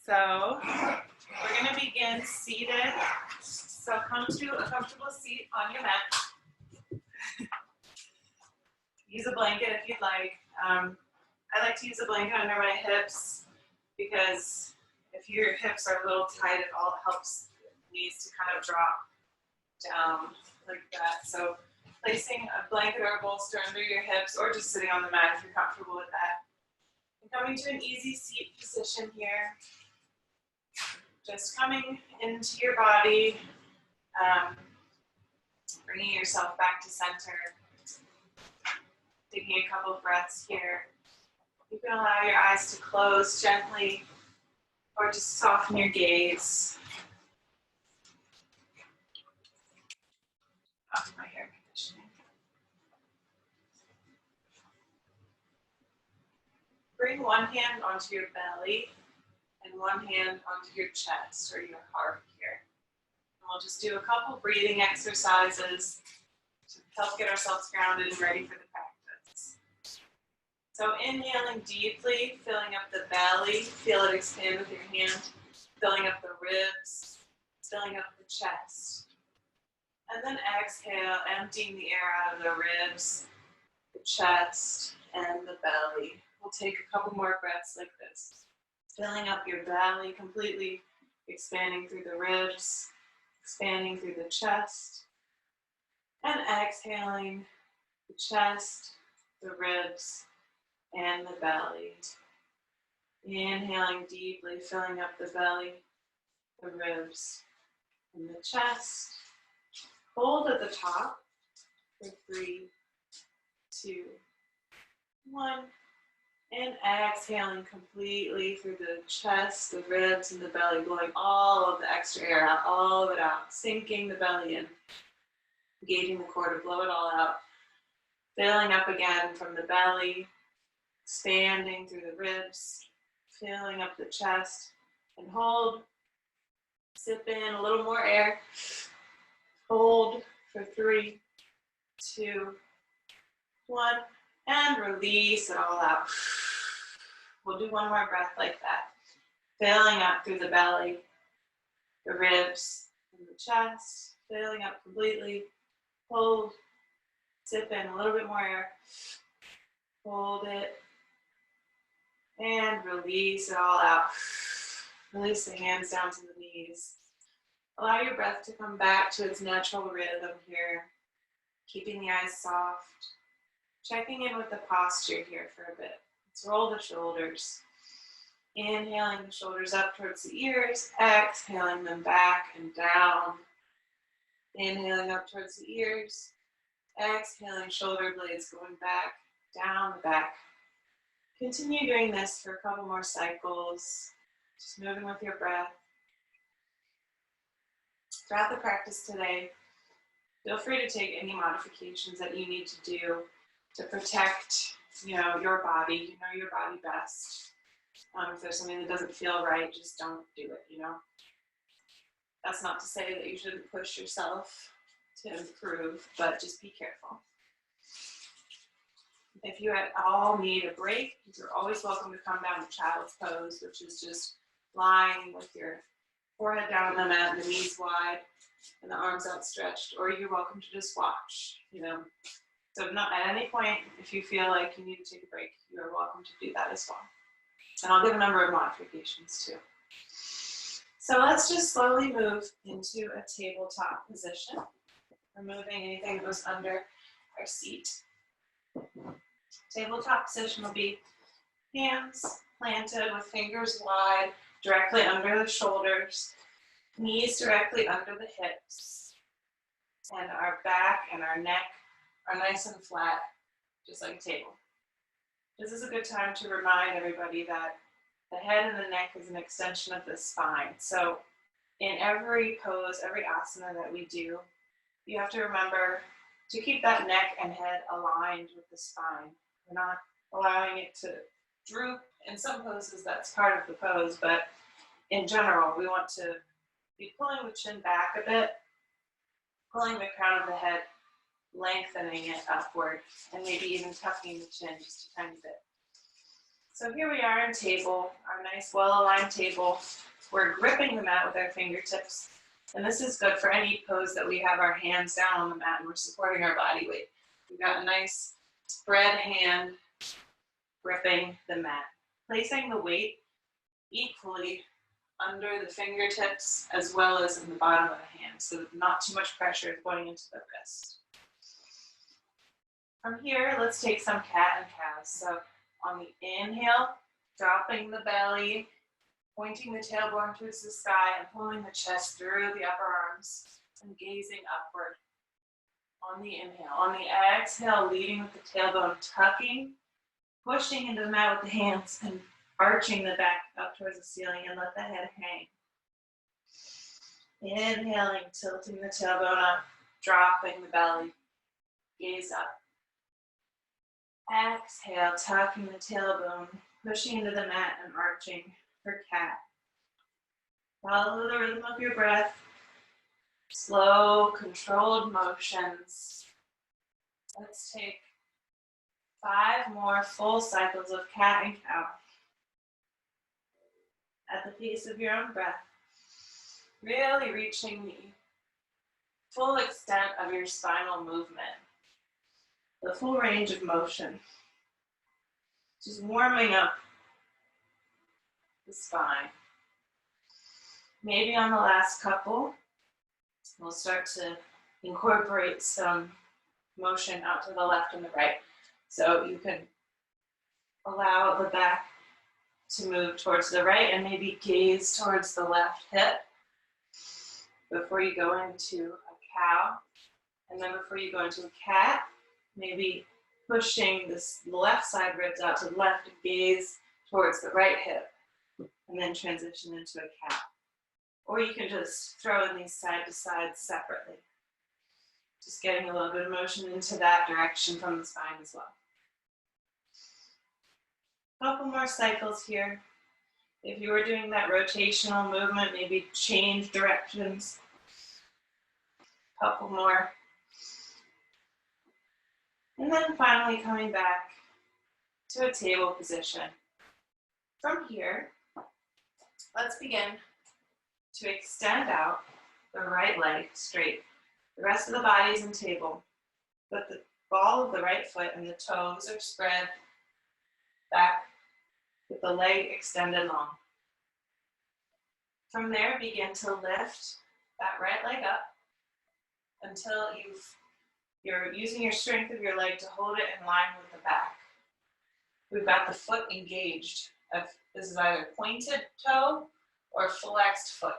So we're going to begin seated. So come to a comfortable seat on your mat. Use a blanket if you'd like. I like to use a blanket under my hips because if your hips are a little tight, it all helps the knees to kind of drop down like that. So placing a blanket or a bolster under your hips or just sitting on the mat if you're comfortable with that. And coming to an easy seat position here. Just coming into your body, bringing yourself back to center. Taking a couple of breaths here. You can allow your eyes to close gently or just soften your gaze. Off my air conditioning. Bring one hand onto your belly and one hand onto your chest or your heart here. And we'll just do a couple breathing exercises to help get ourselves grounded and ready for the practice. So inhaling deeply, filling up the belly, feel it expand with your hand, filling up the ribs, filling up the chest. And then exhale, emptying the air out of the ribs, the chest, and the belly. We'll take a couple more breaths like this. Filling up your belly completely, expanding through the ribs, expanding through the chest, and exhaling the chest, the ribs, and the belly. Inhaling deeply, filling up the belly, the ribs, and the chest. Hold at the top for 3, 2, 1. And exhaling completely through the chest, the ribs, and the belly, blowing all of the extra air out, all of it out, sinking the belly in, engaging the core to blow it all out. Filling up again from the belly, expanding through the ribs, filling up the chest, and hold. Sip in a little more air. Hold for 3, 2, 1, and release it all out. We'll do one more breath like that. Filling up through the belly, the ribs, and the chest. Filling up completely. Hold. Sip in a little bit more air. Hold it. And release it all out. Release the hands down to the knees. Allow your breath to come back to its natural rhythm here. Keeping the eyes soft. Checking in with the posture here for a bit. Let's roll the shoulders. Inhaling the shoulders up towards the ears. Exhaling them back and down. Inhaling up towards the ears. Exhaling shoulder blades going back, down the back. Continue doing this for a couple more cycles. Just moving with your breath. Throughout the practice today, feel free to take any modifications that you need to do to protect, your body. You know your body best. If there's something that doesn't feel right, just don't do it, That's not to say that you shouldn't push yourself to improve, but just be careful. If you at all need a break, you're always welcome to come down to child's pose, which is just lying with your forehead down on the mat and the knees wide and the arms outstretched, or you're welcome to just watch, So not at any point, if you feel like you need to take a break, you are welcome to do that as well. And I'll give a number of modifications too. So let's just slowly move into a tabletop position, removing anything that was under our seat. Tabletop position will be hands planted with fingers wide, directly under the shoulders, knees directly under the hips, and our back and our neck are nice and flat, just like a table. This is a good time to remind everybody that the head and the neck is an extension of the spine. So in every pose, every asana that we do, you have to remember to keep that neck and head aligned with the spine. We're not allowing it to droop. In some poses, that's part of the pose, but in general, we want to be pulling the chin back a bit, pulling the crown of the head, lengthening it upward, and maybe even tucking the chin just a tiny bit. So here we are in table, our nice well-aligned table. We're gripping the mat with our fingertips. And this is good for any pose that we have our hands down on the mat and we're supporting our body weight. We've got a nice spread hand gripping the mat. Placing the weight equally under the fingertips as well as in the bottom of the hand, so not too much pressure going into the wrist. From here, let's take some cat and cows. So on the inhale, dropping the belly, pointing the tailbone towards the sky and pulling the chest through the upper arms and gazing upward on the inhale. On the exhale, leading with the tailbone, tucking, pushing into the mat with the hands and arching the back up towards the ceiling and let the head hang. Inhaling, tilting the tailbone up, dropping the belly, gaze up. Exhale, tucking the tailbone, pushing into the mat and arching for cat. Follow the rhythm of your breath. Slow, controlled motions. Let's take 5 more full cycles of cat and cow. At the pace of your own breath. Really reaching the full extent of your spinal movement. The full range of motion. Just warming up the spine. Maybe on the last couple, we'll start to incorporate some motion out to the left and the right. So you can allow the back to move towards the right and maybe gaze towards the left hip before you go into a cow. And then before you go into a cat, maybe pushing this left side ribs out to the left and gaze towards the right hip and then transition into a cat. Or you can just throw in these side to side separately. Just getting a little bit of motion into that direction from the spine as well. Couple more cycles here. If you were doing that rotational movement, maybe change directions. Couple more. And then finally coming back to a table position. From here, let's begin to extend out the right leg straight. The rest of the body is in table, but the ball of the right foot and the toes are spread back with the leg extended long. From there, begin to lift that right leg up until you're using your strength of your leg to hold it in line with the back. We've got the foot engaged. This is either pointed toe or flexed foot.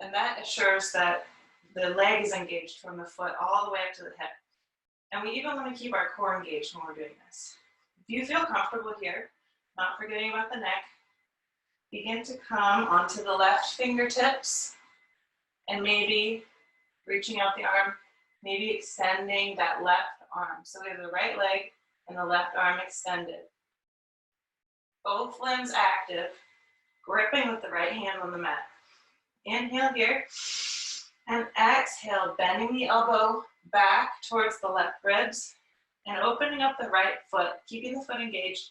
And that assures that the leg is engaged from the foot all the way up to the hip. And we even want to keep our core engaged when we're doing this. If you feel comfortable here, not forgetting about the neck, begin to come onto the left fingertips and maybe reaching out the arm, maybe extending that left arm. So we have the right leg and the left arm extended. Both limbs active, gripping with the right hand on the mat. Inhale here, and exhale, bending the elbow back towards the left ribs and opening up the right foot, keeping the foot engaged,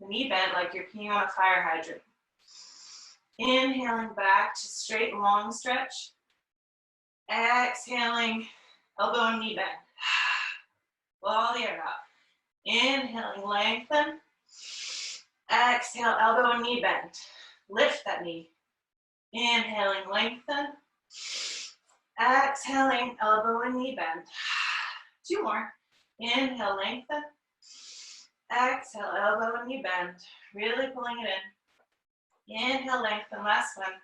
the knee bent like you're peeing on a fire hydrant. Inhaling back to straight long stretch. Exhaling, elbow and knee bend. Blow the air out. Inhaling, lengthen. Exhale, elbow and knee bend. Lift that knee. Inhaling, lengthen. Exhaling, elbow and knee bend. 2 more. Inhale, lengthen. Exhale, elbow and knee bend. Really pulling it in. Inhale, lengthen, last one.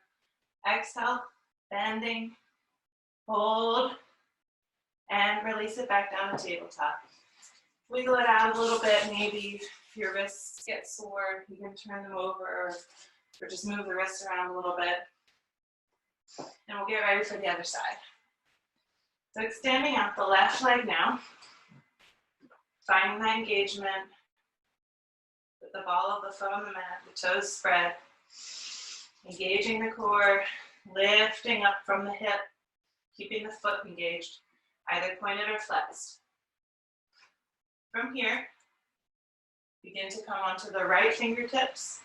Exhale, bending, hold, and release it back down to tabletop. Wiggle it out a little bit, maybe if your wrists get sore, you can turn them over or just move the wrists around a little bit. And we'll get ready for the other side. So extending out the left leg now, finding that engagement with the ball of the foot on the mat, the toes spread, engaging the core, lifting up from the hip, keeping the foot engaged, either pointed or flexed. From here, Begin to come onto the right fingertips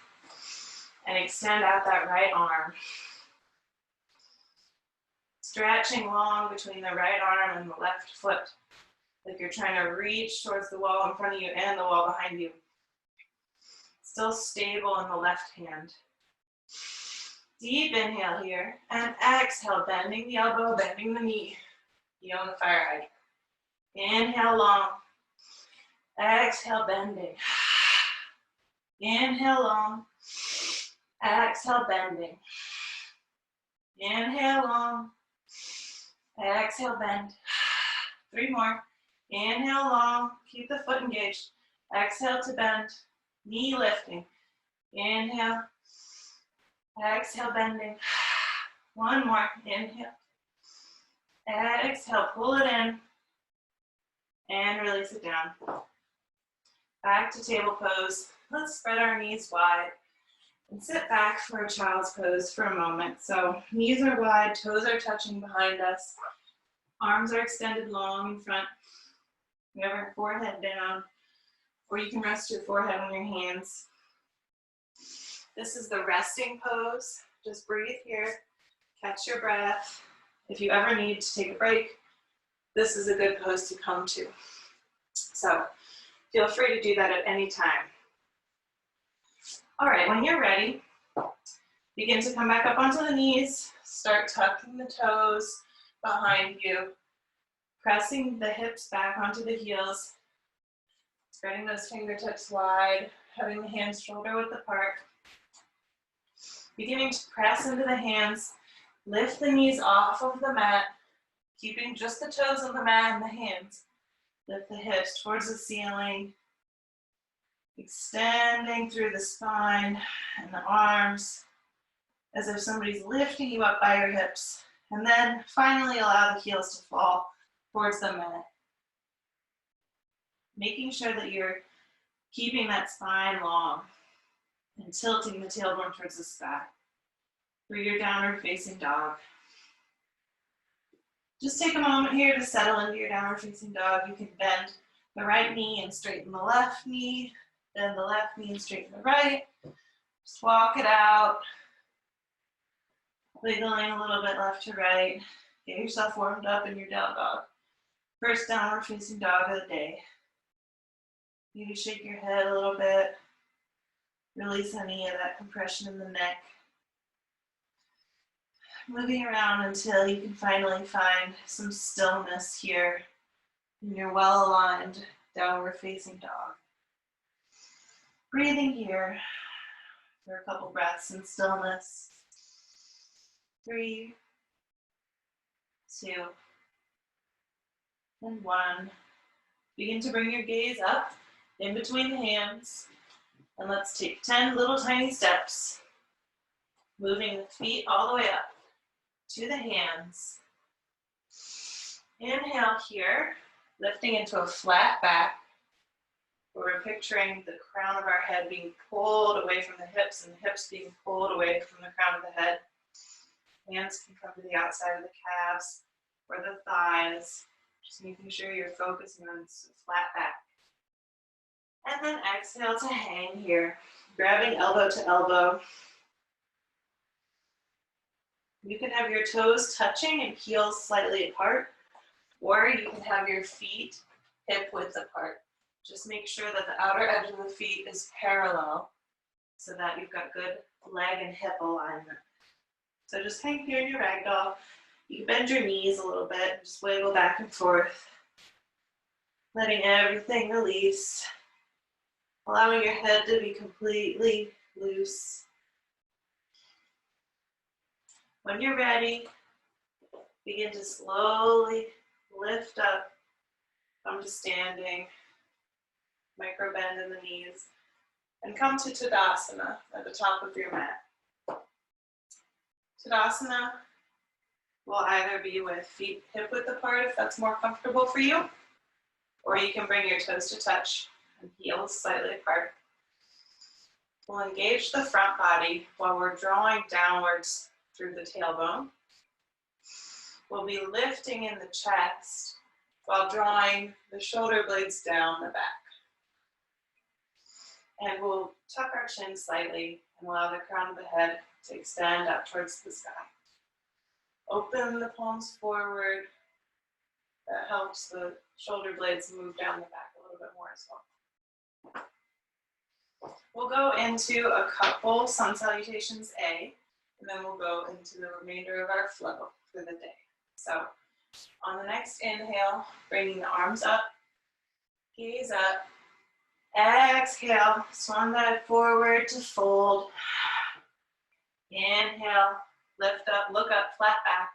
and extend out that right arm. Stretching long between the right arm and the left foot, like you're trying to reach towards the wall in front of you and the wall behind you. Still stable in the left hand. Deep inhale here, and exhale, bending the elbow, bending the knee. You on the fire hydrant. Inhale long. Exhale, bending. Inhale long. Exhale, bending. Inhale long. Exhale, bend. 3 more. Inhale long. Keep the foot engaged. Exhale to bend. Knee lifting. Inhale. Exhale, bending. 1 more. Inhale. Exhale, pull it in. And release it down. Back to table pose. Let's spread our knees wide and sit back for a child's pose for a moment. So knees are wide, toes are touching behind us. Arms are extended long in front. You have your forehead down, or you can rest your forehead on your hands. This is the resting pose. Just breathe here, catch your breath. If you ever need to take a break, this is a good pose to come to. So feel free to do that at any time. All right, when you're ready, begin to come back up onto the knees. Start tucking the toes behind you, pressing the hips back onto the heels, spreading those fingertips wide, having the hands shoulder width apart. Beginning to press into the hands, lift the knees off of the mat, keeping just the toes on the mat and the hands. Lift the hips towards the ceiling, extending through the spine and the arms, as if somebody's lifting you up by your hips. And then finally allow the heels to fall towards the mat. Making sure that you're keeping that spine long and tilting the tailbone towards the sky for your downward facing dog. Just take a moment here to settle into your downward facing dog. You can bend the right knee and straighten the left knee, bend the left knee and straighten the right. Just walk it out, wiggling a little bit left to right. Get yourself warmed up in your down dog. First downward facing dog of the day. Maybe shake your head a little bit. Release any of that compression in the neck. Moving around until you can finally find some stillness here in your well-aligned downward facing dog. Breathing here for a couple breaths in stillness. 3, 2, and 1. Begin to bring your gaze up in between the hands. And let's take 10 little tiny steps, moving the feet all the way up to the hands. Inhale here, lifting into a flat back, where we're picturing the crown of our head being pulled away from the hips and the hips being pulled away from the crown of the head. Hands can come to the outside of the calves or the thighs, just making sure you're focusing on flat back. And then exhale to hang here, grabbing elbow to elbow. You can have your toes touching and heels slightly apart, or you can have your feet hip width apart. Just make sure that the outer edge of the feet is parallel so that you've got good leg and hip alignment. So just hang here in your ragdoll. You can bend your knees a little bit, just wiggle back and forth, letting everything release. Allowing your head to be completely loose. When you're ready, begin to slowly lift up, come to standing, micro bend in the knees, and come to Tadasana at the top of your mat. Tadasana will either be with feet hip width apart if that's more comfortable for you, or you can bring your toes to touch and heels slightly apart. We'll engage the front body while we're drawing downwards through the tailbone. We'll be lifting in the chest while drawing the shoulder blades down the back. And we'll tuck our chin slightly and allow the crown of the head to extend up towards the sky. Open the palms forward. That helps the shoulder blades move down the back a little bit more as well. We'll go into a couple sun salutations A, and then we'll go into the remainder of our flow for the day. So on the next inhale, bringing the arms up, gaze up. Exhale, swan dive forward to fold. Inhale, lift up, look up, flat back.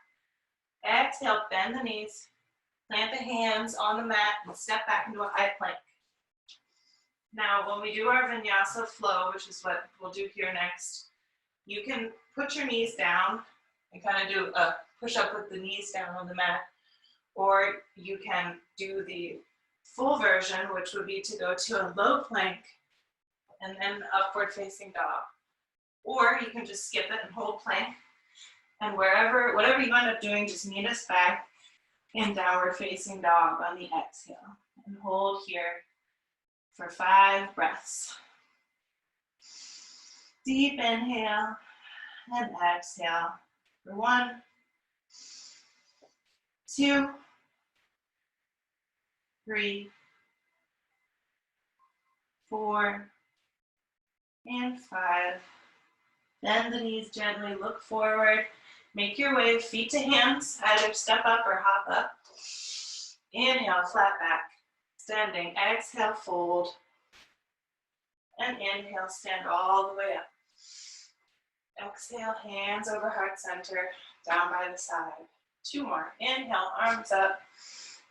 Exhale, bend the knees, plant the hands on the mat, and step back into a high plank. Now, when we do our Vinyasa flow, which is what we'll do here next, you can put your knees down and kind of do a push-up with the knees down on the mat, or you can do the full version, which would be to go to a low plank and then upward facing dog. Or you can just skip it and hold plank, and whatever you end up doing, just meet us back in downward facing dog on the exhale. And hold here for 5 breaths. Deep inhale and exhale for 1, 2, 3, 4, and 5. Bend the knees gently, look forward. Make your way, feet to hands, either step up or hop up. Inhale, flat back, extending. Exhale, fold. And inhale, stand all the way up. Exhale, hands over heart center, down by the side. 2 more. Inhale, arms up,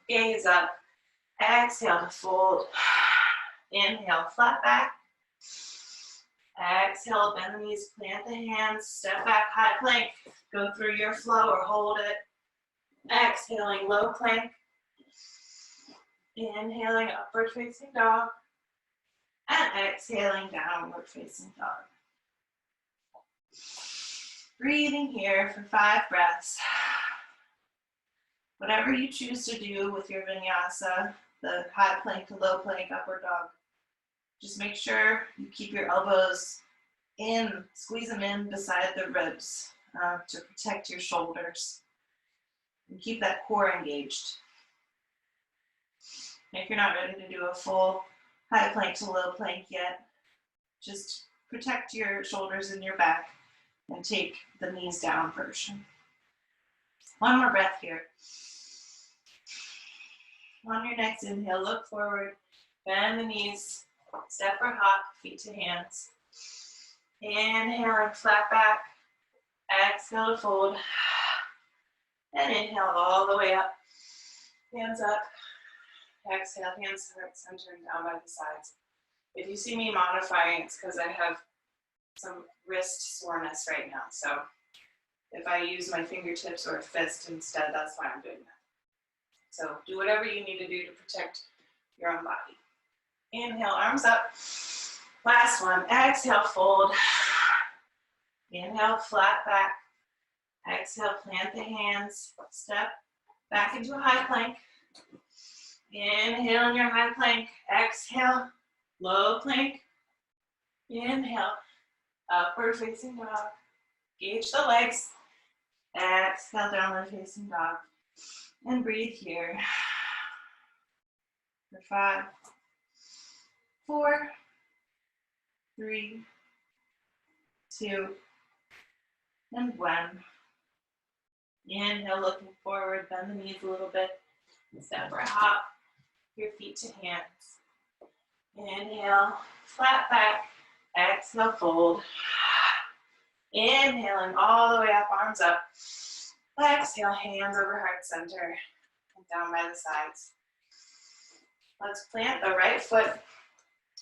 gaze up. Exhale to fold. Inhale, flat back. Exhale, bend the knees, plant the hands, step back, high plank. Go through your flow or hold it. Exhaling, low plank. Inhaling, upward facing dog. And exhaling, downward facing dog. Breathing here for 5 breaths. Whatever you choose to do with your Vinyasa, the high plank to low plank, upward dog, just make sure you keep your elbows in, squeeze them in beside the ribs to protect your shoulders. And keep that core engaged. If you're not ready to do a full high plank to low plank yet, just protect your shoulders and your back and take the knees down version. 1 more breath here. On your next inhale, look forward, bend the knees, step or hop, feet to hands. Inhaling, flat back. Exhale to fold. And inhale all the way up. Hands up. Exhale, hands to heart center and down by the sides. If you see me modifying, it's because I have some wrist soreness right now. So if I use my fingertips or a fist instead, that's why I'm doing that. So do whatever you need to do to protect your own body. Inhale, arms up. Last one. Exhale, fold. Inhale, flat back. Exhale, plant the hands. Step back into a high plank. Inhale in your high plank. Exhale, low plank. Inhale, upward facing dog. Gauge the legs. Exhale, downward facing dog. And breathe here. For 5, 4, 3, 2, and 1. Inhale, looking forward, bend the knees a little bit. Step or hop, your feet to hands. Inhale, flat back. Exhale, fold. Inhaling all the way up, arms up. Exhale, hands over heart center and down by the sides. Let's plant the right foot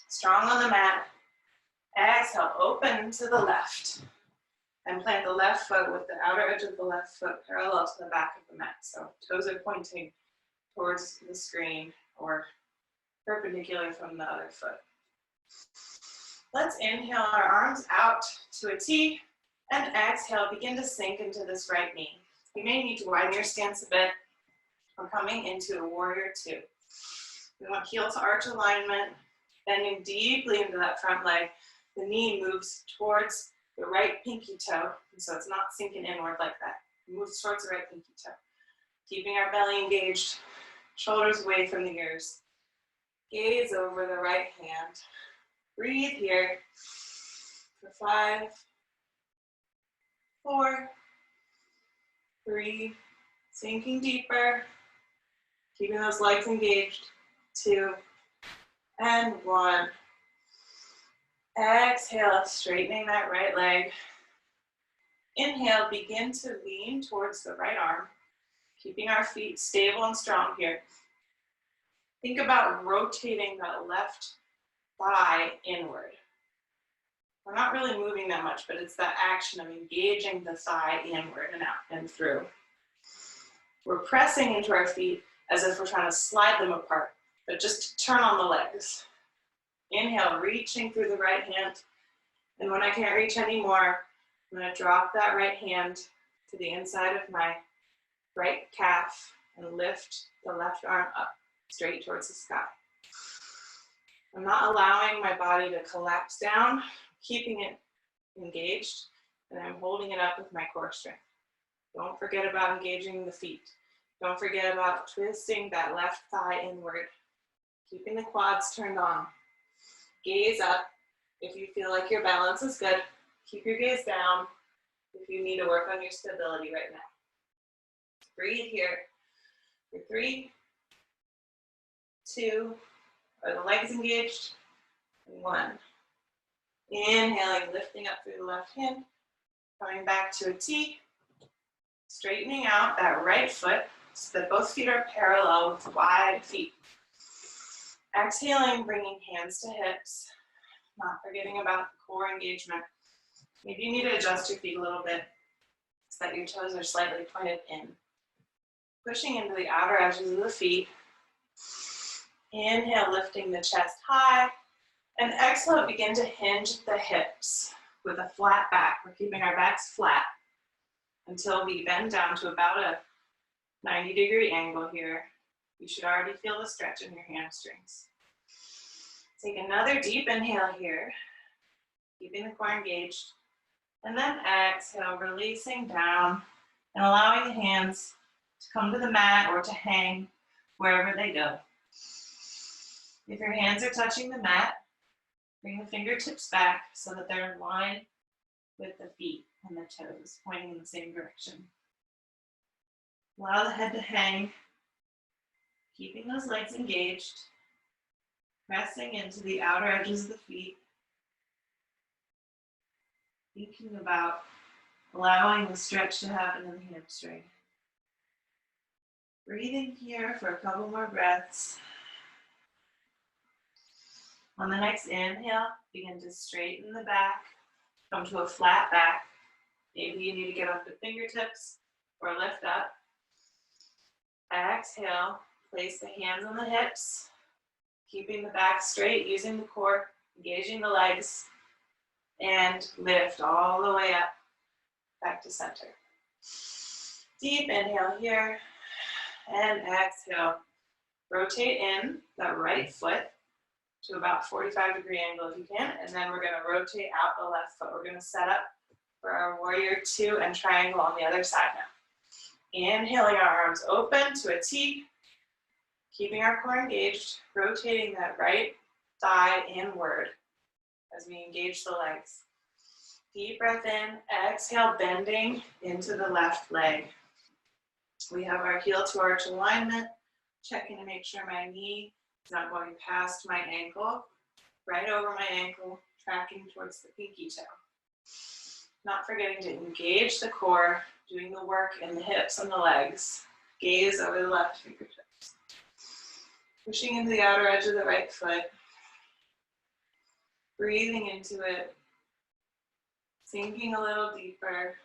strong on the mat. Exhale, open to the left. And plant the left foot with the outer edge of the left foot parallel to the back of the mat. So toes are pointing towards the screen or perpendicular from the other foot. Let's inhale our arms out to a T and exhale, begin to sink into this right knee. You may need to widen your stance a bit. We're coming into a warrior 2. We want heel to arch alignment, Bending deeply into that front leg. The knee moves towards the right pinky toe, and so it's not sinking inward like that. It moves towards the right pinky toe. Keeping our belly engaged, shoulders away from the ears. Gaze over the right hand. Breathe here for 5, 4, 3, sinking deeper, keeping those legs engaged, 2, and 1. Exhale, straightening that right leg. Inhale, begin to lean towards the right arm, keeping our feet stable and strong here. Think about rotating that left thigh inward. We're not really moving that much, but it's that action of engaging the thigh inward and out and through. We're pressing into our feet as if we're trying to slide them apart, but just turn on the legs. Inhale, reaching through the right hand. And when I can't reach anymore, I'm going to drop that right hand to the inside of my right calf and lift the left arm up straight towards the sky. I'm not allowing my body to collapse down, keeping it engaged, and I'm holding it up with my core strength. Don't forget about engaging the feet. Don't forget about twisting that left thigh inward, keeping the quads turned on. Gaze up. If you feel like your balance is good, keep your gaze down if you need to work on your stability right now. Breathe here for 3, 2, are the legs engaged? 1. Inhaling, lifting up through the left hand, coming back to a T, straightening out that right foot so that both feet are parallel with wide feet. Exhaling, bringing hands to hips, not forgetting about the core engagement. Maybe you need to adjust your feet a little bit so that your toes are slightly pointed in. Pushing into the outer edges of the feet. Inhale, lifting the chest high. And exhale, begin to hinge the hips with a flat back. We're keeping our backs flat until we bend down to about a 90-degree angle here. You should already feel the stretch in your hamstrings. Take another deep inhale here, keeping the core engaged. And then exhale, releasing down and allowing the hands to come to the mat or to hang wherever they go. If your hands are touching the mat, bring the fingertips back so that they're in line with the feet and the toes, pointing in the same direction. Allow the head to hang, keeping those legs engaged, pressing into the outer edges of the feet, thinking about allowing the stretch to happen in the hamstring. Breathing here for a couple more breaths. On the next inhale, begin to straighten the back, come to a flat back. Maybe you need to get off the fingertips or lift up. Exhale, place the hands on the hips, keeping the back straight, using the core, engaging the legs, and lift all the way up, back to center. Deep inhale here, and exhale. Rotate in that right foot to about 45-degree angle if you can, and then we're gonna rotate out the left foot. We're gonna set up for our warrior 2 and triangle on the other side now. Inhaling our arms open to a T, keeping our core engaged, rotating that right thigh inward as we engage the legs. Deep breath in, exhale, bending into the left leg. We have our heel to arch alignment, checking to make sure my knee is not going past my ankle, right over my ankle, tracking towards the pinky toe. Not forgetting to engage the core, doing the work in the hips and the legs. Gaze over the left fingertips. Pushing into the outer edge of the right foot. Breathing into it. Sinking a little deeper.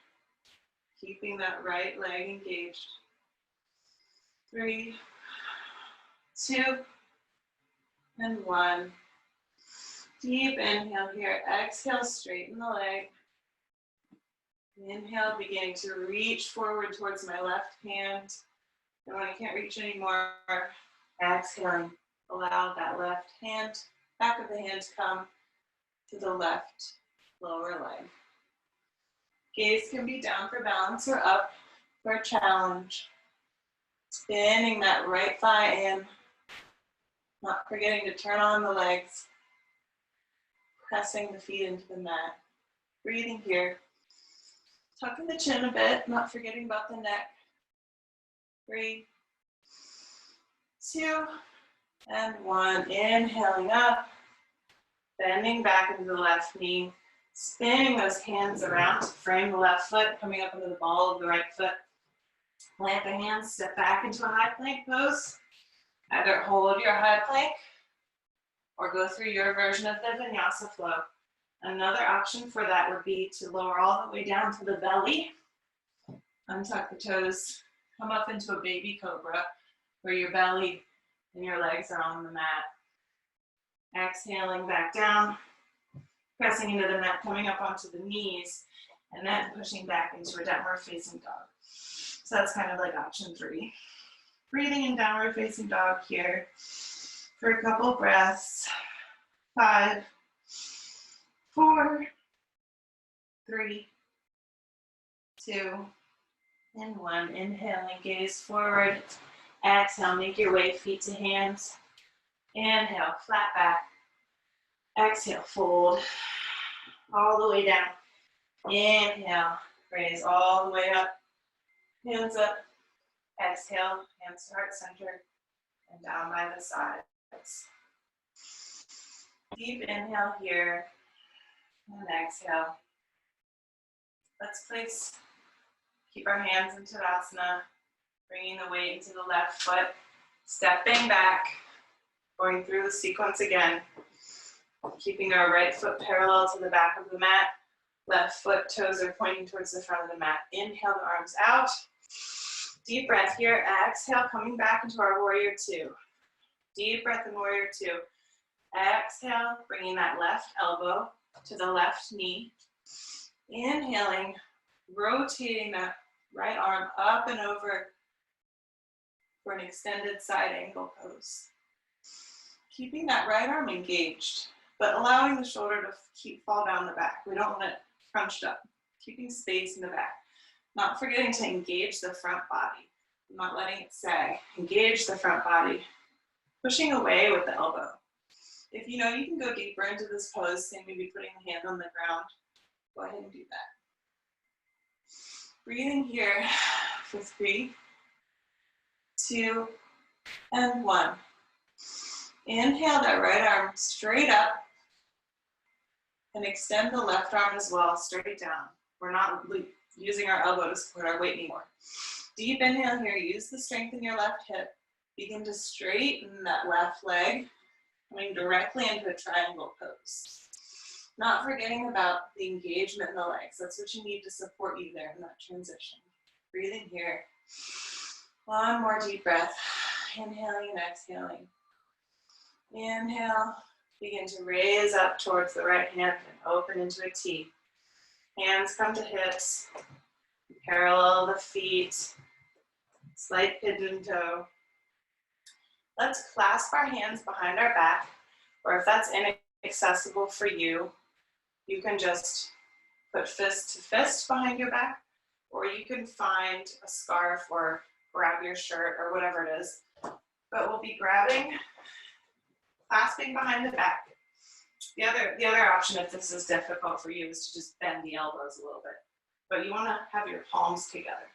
Keeping that right leg engaged. 3, 2, and 1. Deep inhale here. Exhale, straighten the leg. Inhale, beginning to reach forward towards my left hand. And when I can't reach anymore, exhaling, allow that left hand back of the hand come to the left lower leg. Gaze can be down for balance or up for a challenge. Spinning that right thigh in, not forgetting to turn on the legs, pressing the feet into the mat. Breathing here, tucking the chin a bit, not forgetting about the neck. 3, 2, and 1. Inhaling up, bending back into the left knee, spinning those hands around to frame the left foot, coming up into the ball of the right foot. Plant the hands, step back into a high plank pose. Either hold your high plank or go through your version of the Vinyasa flow. Another option for that would be to lower all the way down to the belly, untuck the toes, come up into a baby cobra where your belly and your legs are on the mat. Exhaling back down, pressing into the mat, coming up onto the knees, and then pushing back into a downward facing dog. So that's kind of like option 3. Breathing in downward facing dog here for a couple breaths. 5, 4, 3, 2, and 1. Inhaling, gaze forward. Exhale, make your way feet to hands. Inhale, flat back. Exhale, fold all the way down. Inhale, raise all the way up. Hands up. Exhale, hands to heart center and down by the sides. Deep inhale here and exhale. Let's place, keep our hands in Tadasana, bringing the weight into the left foot, stepping back, going through the sequence again, keeping our right foot parallel to the back of the mat, left foot toes are pointing towards the front of the mat. Inhale the arms out. Deep breath here. Exhale, coming back into our warrior 2. Deep breath in warrior 2. Exhale, bringing that left elbow to the left knee. Inhaling, rotating that right arm up and over for an extended side angle pose. Keeping that right arm engaged, but allowing the shoulder to fall down the back. We don't want it crunched up. Keeping space in the back. Not forgetting to engage the front body. Not letting it sag. Engage the front body. Pushing away with the elbow. If you know you can go deeper into this pose, say maybe putting the hand on the ground, go ahead and do that. Breathing here for 3, 2, and 1. Inhale that right arm straight up and extend the left arm as well, straight down. We're not using our elbow to support our weight anymore. Deep inhale here, use the strength in your left hip. Begin to straighten that left leg, coming directly into a triangle pose. Not forgetting about the engagement in the legs. That's what you need to support you there in that transition. Breathing here. One more deep breath. Inhaling and exhaling. Inhale. Begin to raise up towards the right hand and open into a T. Hands come to hips. Parallel the feet. Slight pigeon toe. Let's clasp our hands behind our back, or if that's inaccessible for you, you can just put fist to fist behind your back, or you can find a scarf or grab your shirt or whatever it is. But we'll be grabbing, clasping behind the back. The other option, if this is difficult for you, is to just bend the elbows a little bit. But you want to have your palms together.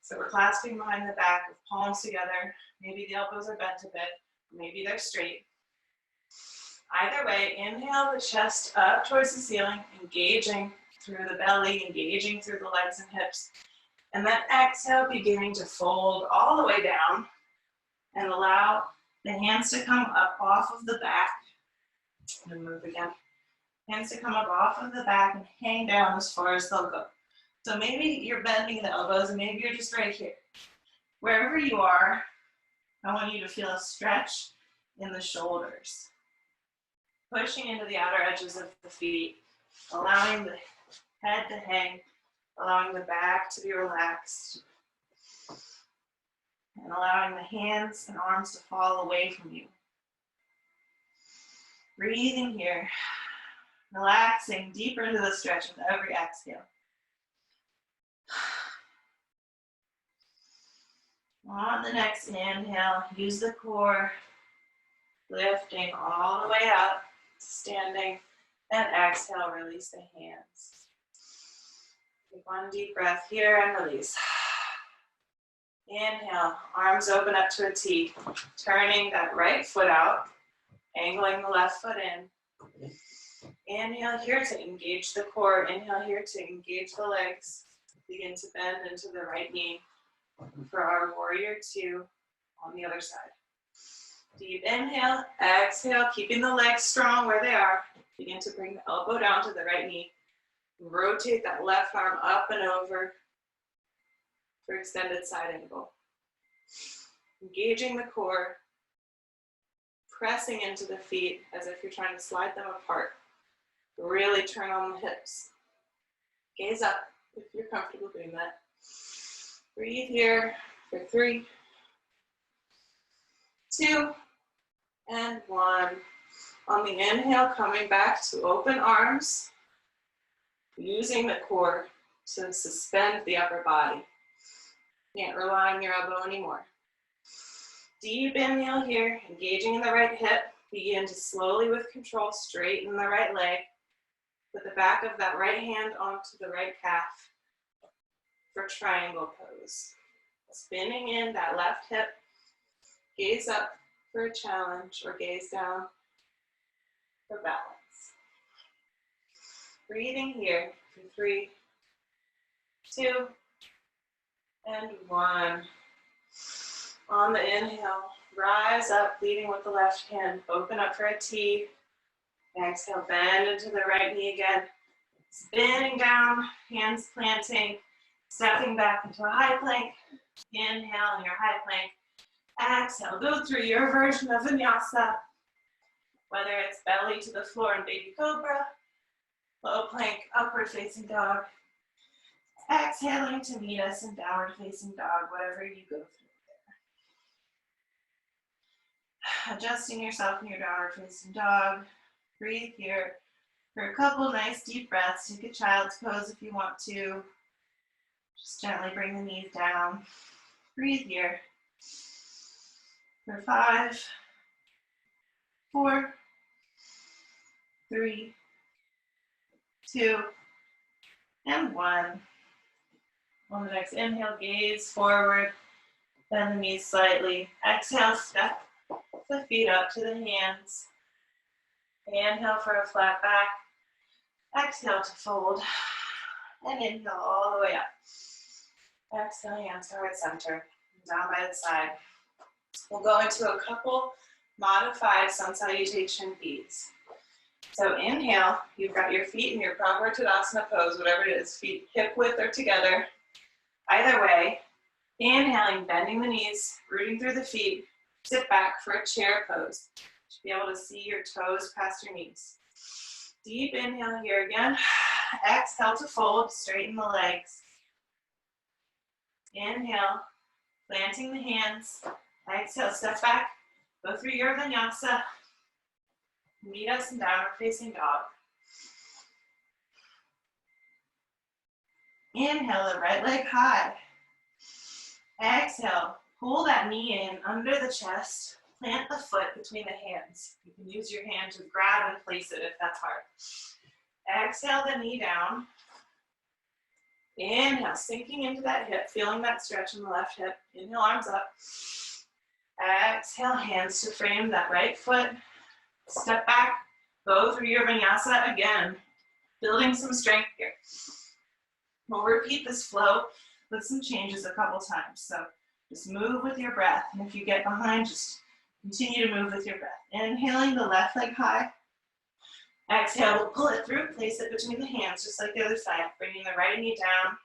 So we're clasping behind the back with palms together. Maybe the elbows are bent a bit. Maybe they're straight. Either way, inhale the chest up towards the ceiling, engaging through the belly, engaging through the legs and hips. And then exhale, beginning to fold all the way down and allow the hands to come up off of the back. And move again. Hands to come up off of the back and hang down as far as they'll go. So maybe you're bending the elbows and maybe you're just right here. Wherever you are, I want you to feel a stretch in the shoulders. Pushing into the outer edges of the feet, allowing the head to hang, allowing the back to be relaxed, and allowing the hands and arms to fall away from you. Breathing here. Relaxing deeper into the stretch with every exhale. On the next inhale, use the core, lifting all the way up, standing, and exhale, release the hands. Take one deep breath here and release. Inhale, arms open up to a T, turning that right foot out, angling the left foot in. Inhale here to engage the core. Inhale here to engage the legs. Begin to bend into the right knee for our warrior two on the other side. Deep inhale, exhale, keeping the legs strong where they are. Begin to bring the elbow down to the right knee. Rotate that left arm up and over for extended side angle. Engaging the core, pressing into the feet as if you're trying to slide them apart. Really turn on the hips. Gaze up if you're comfortable doing that. Breathe here for 3, 2, and 1. On the inhale, coming back to open arms, using the core to suspend the upper body. Can't rely on your elbow anymore. Deep inhale here, engaging in the right hip. Begin to slowly, with control, straighten the right leg. Put the back of that right hand onto the right calf for triangle pose. Spinning in that left hip. Gaze up for a challenge or gaze down for balance. Breathing here for 3, 2, and 1. On the inhale, rise up, leading with the left hand. Open up for a T. Exhale, bend into the right knee again. Spinning down, hands planting, stepping back into a high plank. Inhale in your high plank. Exhale, go through your version of Vinyasa. Whether it's belly to the floor in baby cobra, low plank, upward facing dog. Exhaling to meet us in downward facing dog, whatever you go through there. Adjusting yourself in your downward facing dog. Breathe here for a couple nice deep breaths. Take a child's pose if you want to. Just gently bring the knees down. Breathe here for 5, 4, 3, 2, and 1. On the next inhale, gaze forward, bend the knees slightly. Exhale, step the feet up to the hands. Inhale for a flat back. Exhale to fold. And inhale all the way up. Exhale, hands to heart center. Down by the side. We'll go into a couple modified sun salutation beats. So inhale, you've got your feet in your proper Tadasana pose, whatever it is, feet hip width or together. Either way, inhaling, bending the knees, rooting through the feet. Sit back for a chair pose. You should be able to see your toes past your knees. Deep inhale here again. Exhale to fold, straighten the legs. Inhale, planting the hands. Exhale, step back, go through your Vinyasa. Meet us in downward facing dog. Inhale, the right leg high. Exhale, pull that knee in under the chest. Plant the foot between the hands. You can use your hand to grab and place it if that's hard. Exhale the knee down. Inhale, sinking into that hip, feeling that stretch in the left hip. Inhale, arms up. Exhale, hands to frame that right foot. Step back, go through your Vinyasa again. Building some strength here. We'll repeat this flow with some changes a couple times. So just move with your breath. And if you get behind, just continue to move with your breath. Inhaling the left leg high. Exhale, we'll pull it through, place it between the hands, just like the other side. Bringing the right knee down.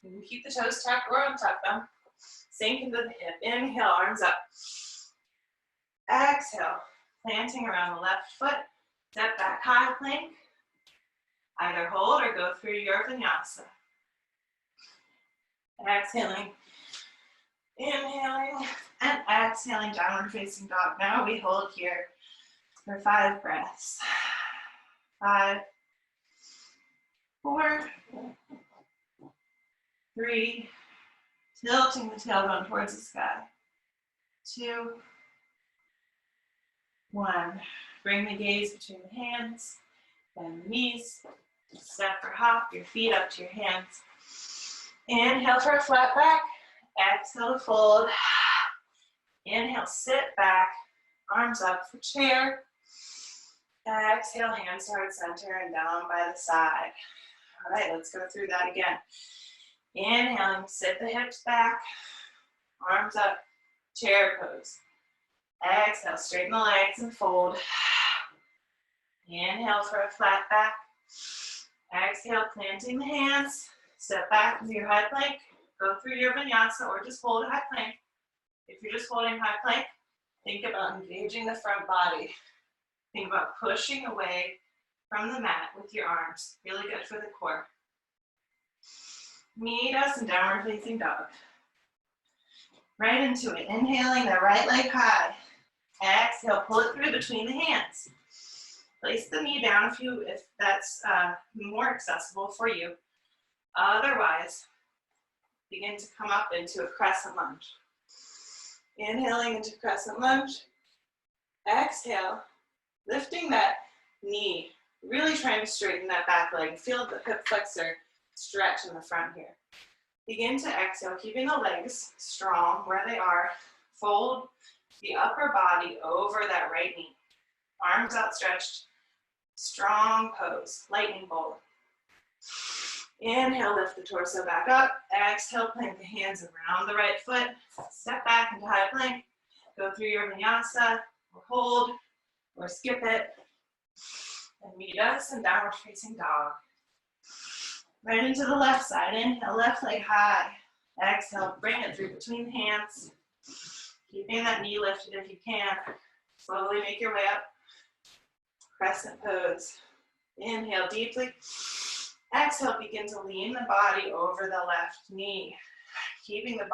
You can keep the toes tucked or untuck them. Sink into the hip. Inhale, arms up. Exhale, planting around the left foot. Step back, high plank. Either hold or go through your Vinyasa. Exhaling. Inhaling and exhaling, downward facing dog. Now we hold here. for 5 breaths. 5, 4, 3, tilting the tailbone towards the sky. 2, 1. Bring the gaze between the hands, bend the knees, step or hop your feet up to your hands. Inhale for a flat back, exhale to fold. Inhale, sit back, arms up for chair. Exhale, hands toward center and down by the side. All right, let's go through that again. Inhaling, sit the hips back, arms up, chair pose. Exhale, straighten the legs and fold. Inhale for a flat back. Exhale, planting the hands. Step back into your high plank. Go through your vinyasa or just hold high plank. If you're just holding high plank, think about engaging the front body. Think about pushing away from the mat with your arms. Really good for the core. Meet us in downward facing dog. Right into it. Inhaling the right leg high. Exhale, pull it through between the hands. Place the knee down if that's more accessible for you. Otherwise, begin to come up into a crescent lunge. Inhaling into crescent lunge. Exhale, lifting that knee, really trying to straighten that back leg. Feel the hip flexor stretch in the front here. Begin to exhale, keeping the legs strong where they are. Fold the upper body over that right knee. Arms outstretched, strong pose, lightning bolt. Inhale, lift the torso back up. Exhale, plank the hands around the right foot. Step back into high plank. Go through your vinyasa, or hold, or skip it. And meet us in downward facing dog. Right into the left side. Inhale, left leg high. Exhale, bring it through between the hands. Keeping that knee lifted if you can. Slowly make your way up. Crescent pose. Inhale deeply. Exhale, begin to lean the body over the left knee. Keeping the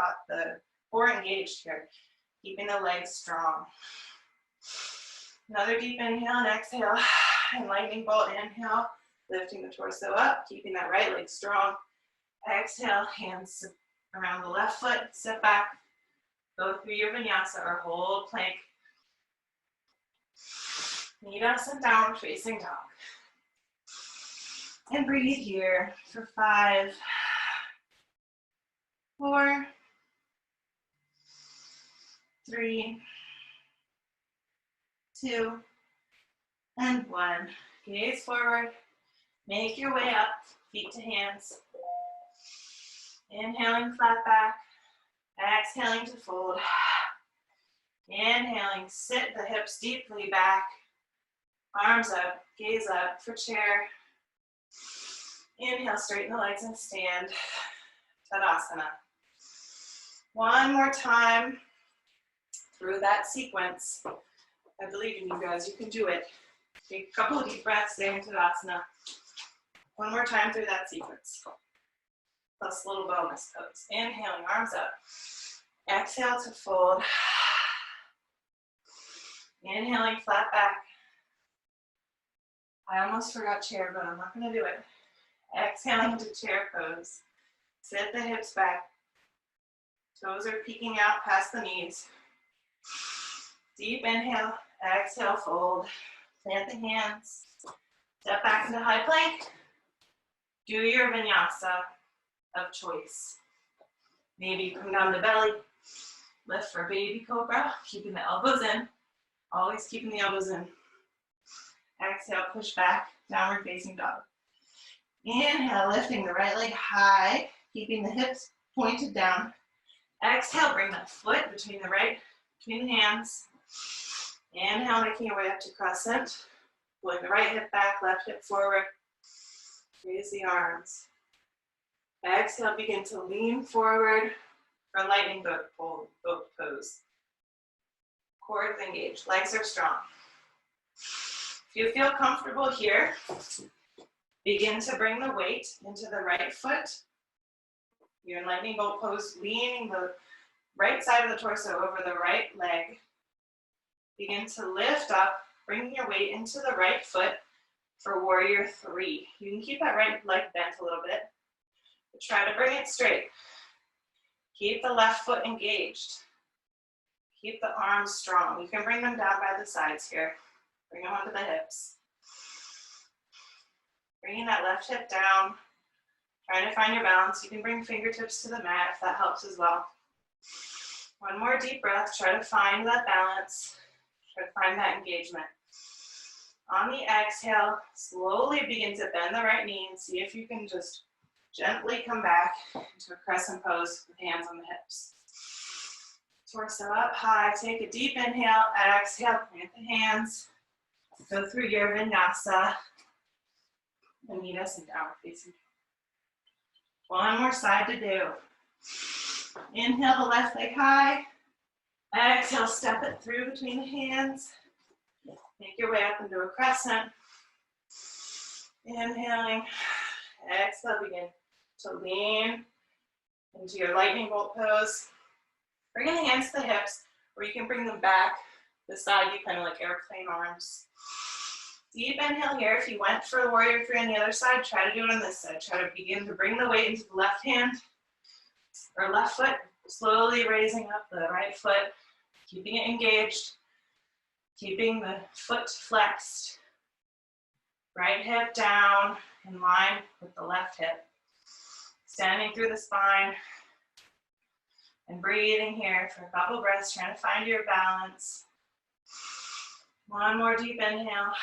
core engaged here. Keeping the legs strong. Another deep inhale and exhale. And lightning bolt, inhale. Lifting the torso up, keeping that right leg strong. Exhale, hands around the left foot, step back. Go through your vinyasa or hold plank. Meet us in downward facing dog. And breathe here for 5, 4, 3, 2, and 1. Gaze forward. Make your way up, feet to hands. Inhaling, flat back. Exhaling to fold. Inhaling, sit the hips deeply back. Arms up, gaze up for chair. Inhale, straighten the legs and stand. Tadasana. One more time through that sequence. I believe in you guys, you can do it. Take a couple of deep breaths, stay in Tadasana. One more time through that sequence. Plus a little bonus pose. Inhaling, arms up. Exhale to fold. Inhaling, flat back. I almost forgot chair, but I'm not going to do it. Exhaling to chair pose. Sit the hips back. Toes are peeking out past the knees. Deep inhale. Exhale, fold. Plant the hands. Step back into high plank. Do your vinyasa of choice. Maybe you come down the belly, lift for baby cobra, keeping the elbows in, always keeping the elbows in. Exhale, push back, downward facing dog. Inhale, lifting the right leg high, keeping the hips pointed down. Exhale, bring that foot between the hands. Inhale, making your way up to crescent. Pulling the right hip back, left hip forward. Raise the arms. Exhale, begin to lean forward for lightning bolt pose. Core is engaged, legs are strong. If you feel comfortable here, begin to bring the weight into the right foot. You're in lightning bolt pose, leaning the right side of the torso over the right leg. Begin to lift up bringing your weight into the right foot for warrior 3. You can keep that right leg bent a little bit, but try to bring it straight. Keep the left foot engaged. Keep the arms strong. You can bring them down by the sides here. Bring them onto the hips. Bringing that left hip down. Trying to find your balance. You can bring fingertips to the mat if that helps as well. One more deep breath. Try to find that balance. Try to find that engagement. On the exhale, slowly begin to bend the right knee and see if you can just gently come back into a crescent pose with hands on the hips. Torso up high. Take a deep inhale. Exhale. Plant the hands. Go through your vinyasa. And meet us in downward facing. One more side to do. Inhale the left leg high. Exhale, step it through between the hands. Make your way up into a crescent. Inhaling. Exhale, begin to lean into your lightning bolt pose. Bringing the hands to the hips, or you can bring them back beside you, kind of like airplane arms. Deep inhale here. If you went for the warrior 3 on the other side, try to do it on this side. Try to begin to bring the weight into the left hand or left foot, slowly raising up the right foot, keeping it engaged, keeping the foot flexed. Right hip down in line with the left hip. Standing through the spine and breathing here for a couple breaths, trying to find your balance. One more deep inhale.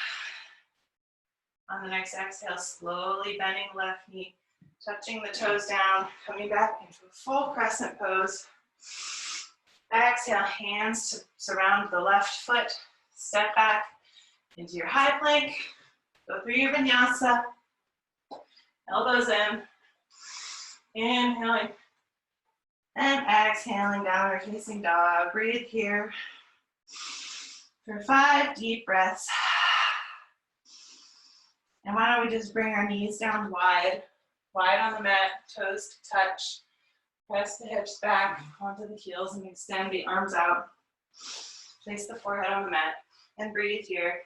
On the next exhale, slowly bending left knee, touching the toes down, coming back into a full crescent pose. Exhale, hands to surround the left foot. Step back into your high plank. Go through your vinyasa. Elbows in. Inhaling. And exhaling, downward facing dog. Breathe here for 5 deep breaths. And why don't we just bring our knees down wide on the mat, toes to touch. Press the hips back onto the heels and extend the arms out. Place the forehead on the mat and breathe here.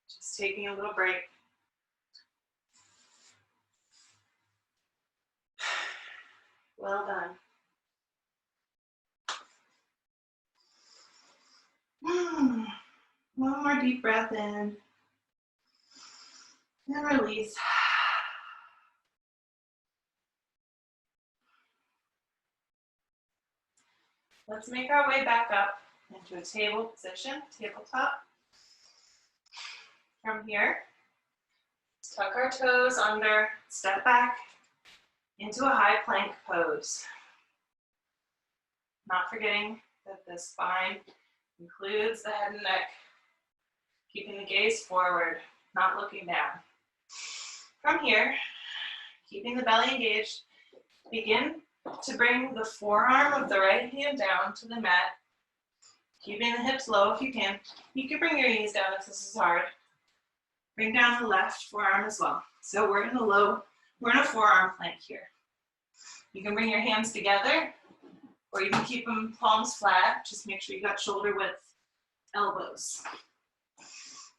Just taking a little break. Well done. One more deep breath in and release. Let's make our way back up into a table position, tabletop. From here, let's tuck our toes under, step back into a high plank pose. Not forgetting that the spine includes the head and neck. Keeping the gaze forward, not looking down. From here, keeping the belly engaged, begin to bring the forearm of the right hand down to the mat, keeping the hips low if you can. You can bring your knees down if this is hard. Bring down the left forearm as well. So we're in a forearm plank here. You can bring your hands together, or you can keep them palms flat. Just make sure you got shoulder width elbows.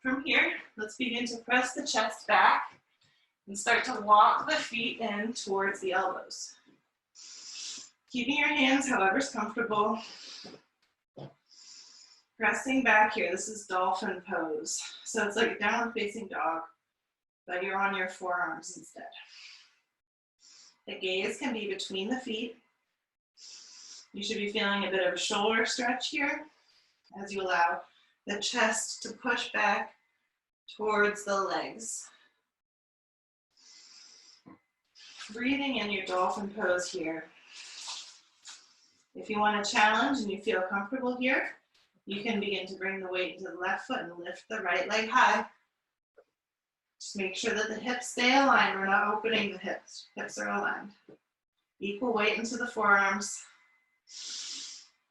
From here, let's begin to press the chest back and start to walk the feet in towards the elbows. Keeping your hands however's comfortable. Pressing back here, this is dolphin pose. So it's like a downward facing dog, but you're on your forearms instead. The gaze can be between the feet. You should be feeling a bit of a shoulder stretch here as you allow the chest to push back towards the legs. Breathing in your dolphin pose here. If you want to challenge and you feel comfortable here, you can begin to bring the weight into the left foot and lift the right leg high. Just make sure that the hips stay aligned. We're not opening the hips. Hips are aligned. Equal weight into the forearms.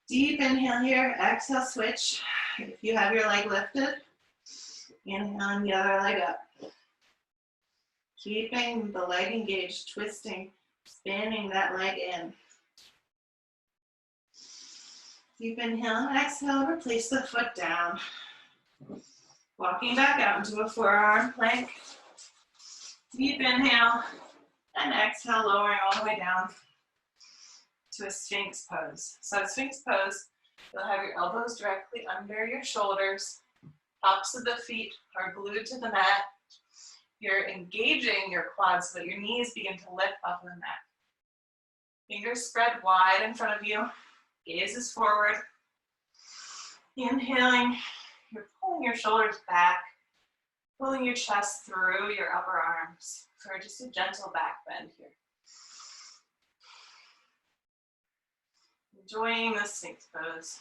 Deep inhale here. Exhale, switch. If you have your leg lifted, inhale the other leg up. Keeping the leg engaged, twisting, spinning that leg in. Deep inhale and exhale, replace the foot down. Walking back out into a forearm plank. Deep inhale and exhale, lowering all the way down to a Sphinx pose. So Sphinx pose, you'll have your elbows directly under your shoulders. Tops of the feet are glued to the mat. You're engaging your quads so that your knees begin to lift off of the mat. Fingers spread wide in front of you. Gaze is forward. Inhaling, you're pulling your shoulders back, pulling your chest through your upper arms for just a gentle back bend here. Enjoying the Sphinx pose.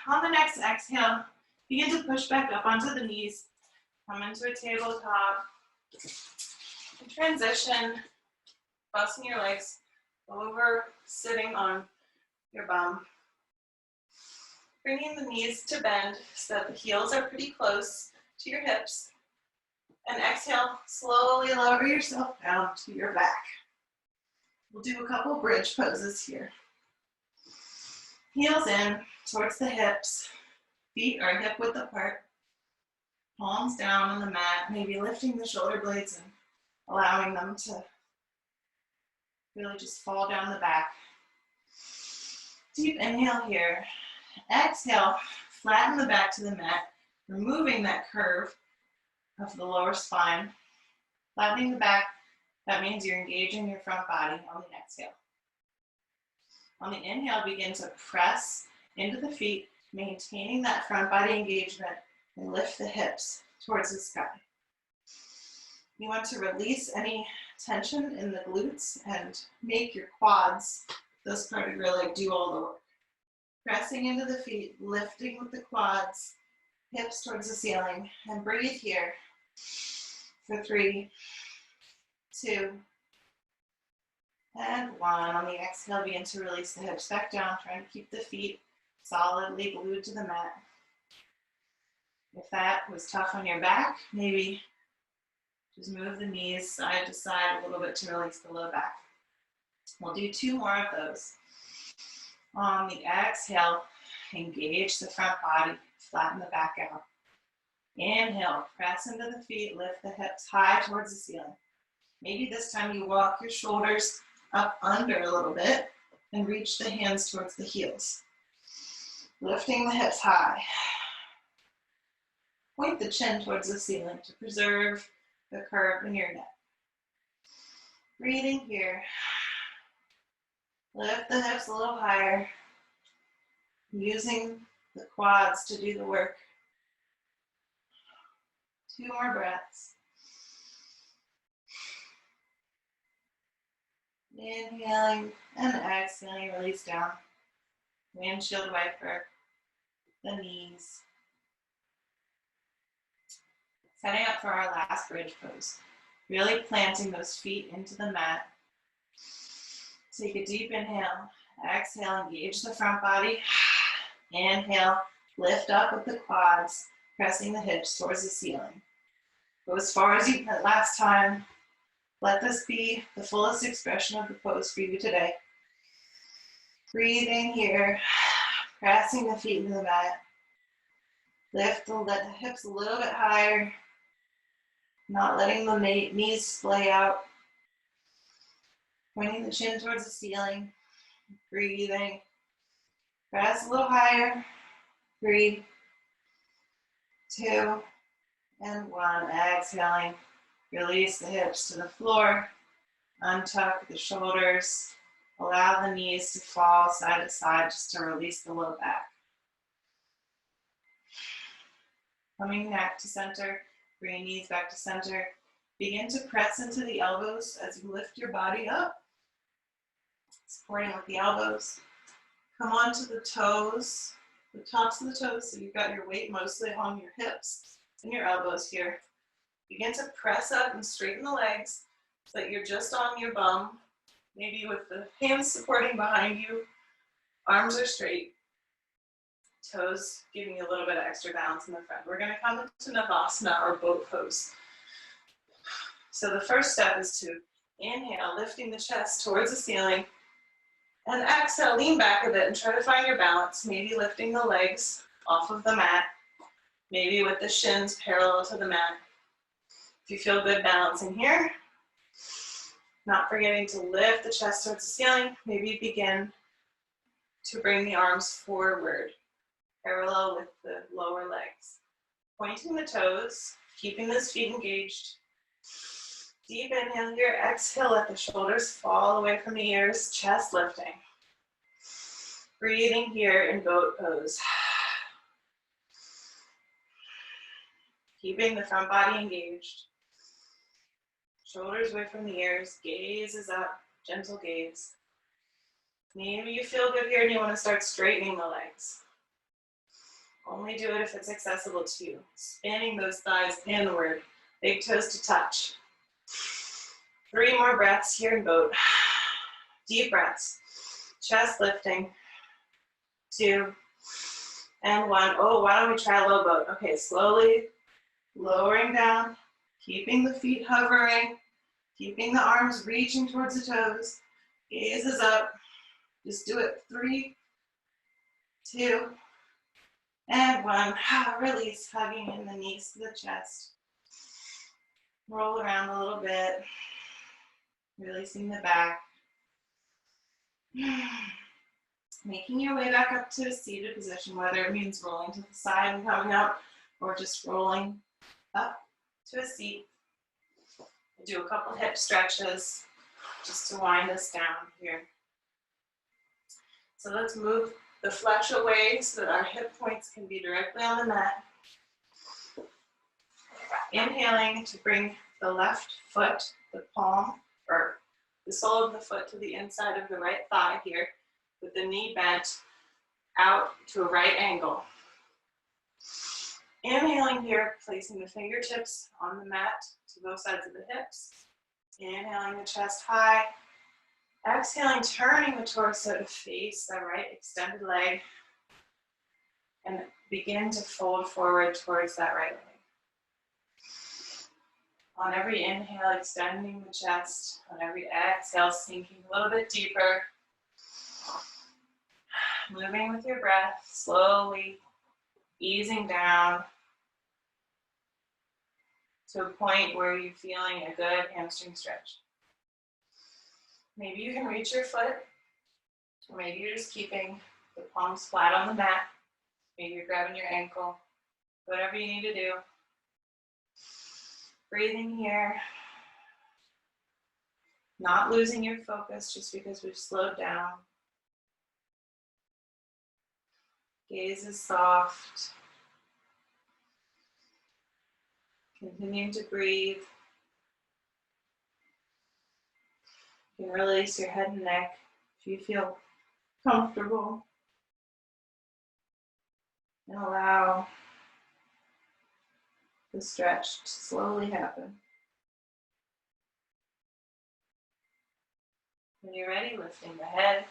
On the next exhale, begin to push back up onto the knees. Come into a tabletop. Transition, crossing your legs over, sitting on your bum. Bringing the knees to bend so that the heels are pretty close to your hips. And exhale, slowly lower yourself down to your back. We'll do a couple bridge poses here. Heels in towards the hips. Feet are hip width apart. Palms down on the mat, maybe lifting the shoulder blades and allowing them to really just fall down the back. Deep inhale here. Exhale, flatten the back to the mat, removing that curve of the lower spine. Flattening the back, that means you're engaging your front body on the exhale. On the inhale, begin to press into the feet, maintaining that front body engagement, and lift the hips towards the sky. You want to release any tension in the glutes and make your quads, those part of your leg, do all the work. Pressing into the feet, lifting with the quads, hips towards the ceiling, and breathe here for 3, 2, and 1. On the exhale, begin to release the hips back down, trying to keep the feet solidly glued to the mat. If that was tough on your back, maybe just move the knees side to side a little bit to release the low back. We'll do 2 more of those. On the exhale, engage the front body, flatten the back out. Inhale, press into the feet, lift the hips high towards the ceiling. Maybe this time you walk your shoulders up under a little bit and reach the hands towards the heels. Lifting the hips high. Point the chin towards the ceiling to preserve the curve in your neck. Breathing here. Lift the hips a little higher, using the quads to do the work. 2 more breaths. Inhaling and exhaling, release down. Windshield wiper, the knees. Setting up for our last bridge pose. Really planting those feet into the mat. Take a deep inhale. Exhale, engage the front body. Inhale, lift up with the quads, pressing the hips towards the ceiling. Go as far as you went last time. Let this be the fullest expression of the pose for you today. Breathing here, pressing the feet into the mat. Lift the hips a little bit higher, not letting the knees splay out. Pointing the chin towards the ceiling. Breathing. Press a little higher. 3, 2, and 1. Exhaling. Release the hips to the floor. Untuck the shoulders. Allow the knees to fall side to side just to release the low back. Coming back to center. Bring knees back to center. Begin to press into the elbows as you lift your body up. Supporting with the elbows. Come onto the toes, the tops of the toes, so you've got your weight mostly on your hips and your elbows here. Begin to press up and straighten the legs so that you're just on your bum, maybe with the hands supporting behind you. Arms are straight. Toes giving you a little bit of extra balance in the front. We're going to come into Navasana or boat pose. So the first step is to inhale, lifting the chest towards the ceiling. And exhale, lean back a bit and try to find your balance, maybe lifting the legs off of the mat, maybe with the shins parallel to the mat. If you feel good balancing here, not forgetting to lift the chest towards the ceiling, maybe begin to bring the arms forward, parallel with the lower legs. Pointing the toes, keeping those feet engaged. Deep inhale here, exhale, let the shoulders fall away from the ears, chest lifting. Breathing here in goat pose. Keeping the front body engaged. Shoulders away from the ears, gaze is up, gentle gaze. Maybe you feel good here and you want to start straightening the legs. Only do it if it's accessible to you. Spinning those thighs inward, big toes to touch. 3 more breaths here in boat. Deep breaths. Chest lifting. 2 and 1. Oh, why don't we try low boat? Okay, slowly lowering down, keeping the feet hovering, keeping the arms reaching towards the toes. Gaze is up. Just do it. 3, 2, and 1. Release, hugging in the knees to the chest. Roll around a little bit. Releasing the back. Making your way back up to a seated position, whether it means rolling to the side and coming up, or just rolling up to a seat. We'll do a couple hip stretches just to wind us down here. So let's move the flesh away so that our hip points can be directly on the mat. Inhaling to bring the left foot, the palm, or the sole of the foot to the inside of the right thigh here, with the knee bent out to a right angle. Inhaling here, placing the fingertips on the mat to both sides of the hips. Inhaling the chest high. Exhaling, turning the torso to face the right extended leg. And begin to fold forward towards that right leg. On every inhale, extending the chest. On every exhale, sinking a little bit deeper. Moving with your breath, slowly easing down to a point where you're feeling a good hamstring stretch. Maybe you can reach your foot, or maybe you're just keeping the palms flat on the mat. Maybe you're grabbing your ankle, whatever you need to do. Breathing here, not losing your focus just because we've slowed down. Gaze is soft. Continuing to breathe. You can release your head and neck if you feel comfortable. And allow the stretch to slowly happen. When you're ready, lifting the head,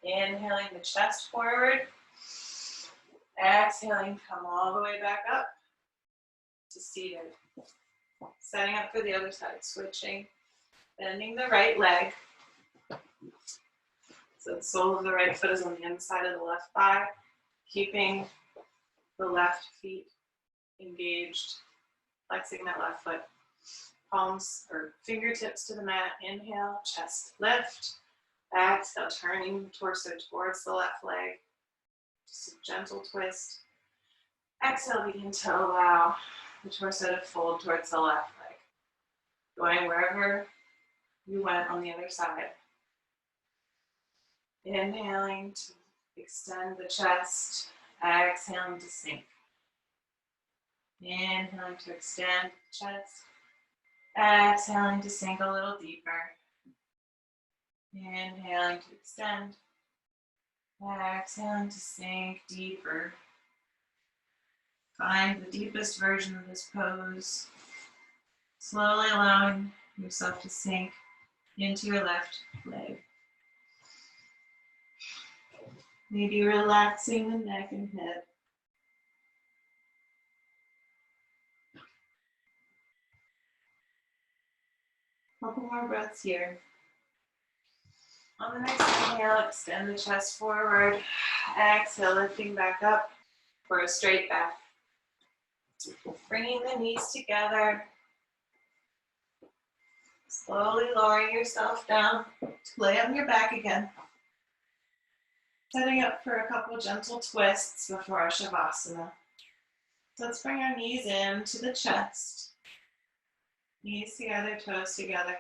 inhaling the chest forward, exhaling, come all the way back up to seated. Setting up for the other side, switching, bending the right leg. So the sole of the right foot is on the inside of the left thigh, keeping the left feet engaged, flexing that left foot. Palms or fingertips to the mat. Inhale, chest lift. Exhale, turning the torso towards the left leg. Just a gentle twist. Exhale, begin to allow the torso to fold towards the left leg. Going wherever you went on the other side. Inhaling to extend the chest. Exhaling to sink. Inhaling to extend the chest. Exhaling to sink a little deeper. Inhaling to extend. Exhaling to sink deeper. Find the deepest version of this pose. Slowly allowing yourself to sink into your left leg. Maybe relaxing the neck and head. Couple more breaths here. On the next inhale, extend the chest forward. Exhale, lifting back up for a straight back. Bringing the knees together. Slowly lowering yourself down to lay on your back again. Setting up for a couple gentle twists before our Shavasana. So let's bring our knees in to the chest. Knees together, toes together.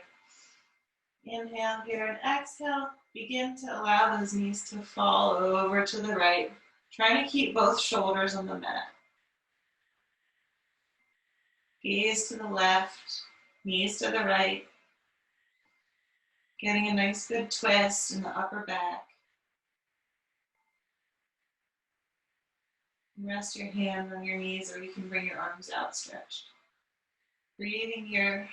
Inhale here and exhale. Begin to allow those knees to fall over to the right. Trying to keep both shoulders on the mat. Gaze to the left, knees to the right. Getting a nice good twist in the upper back. Rest your hand on your knees, or you can bring your arms outstretched. Breathing here.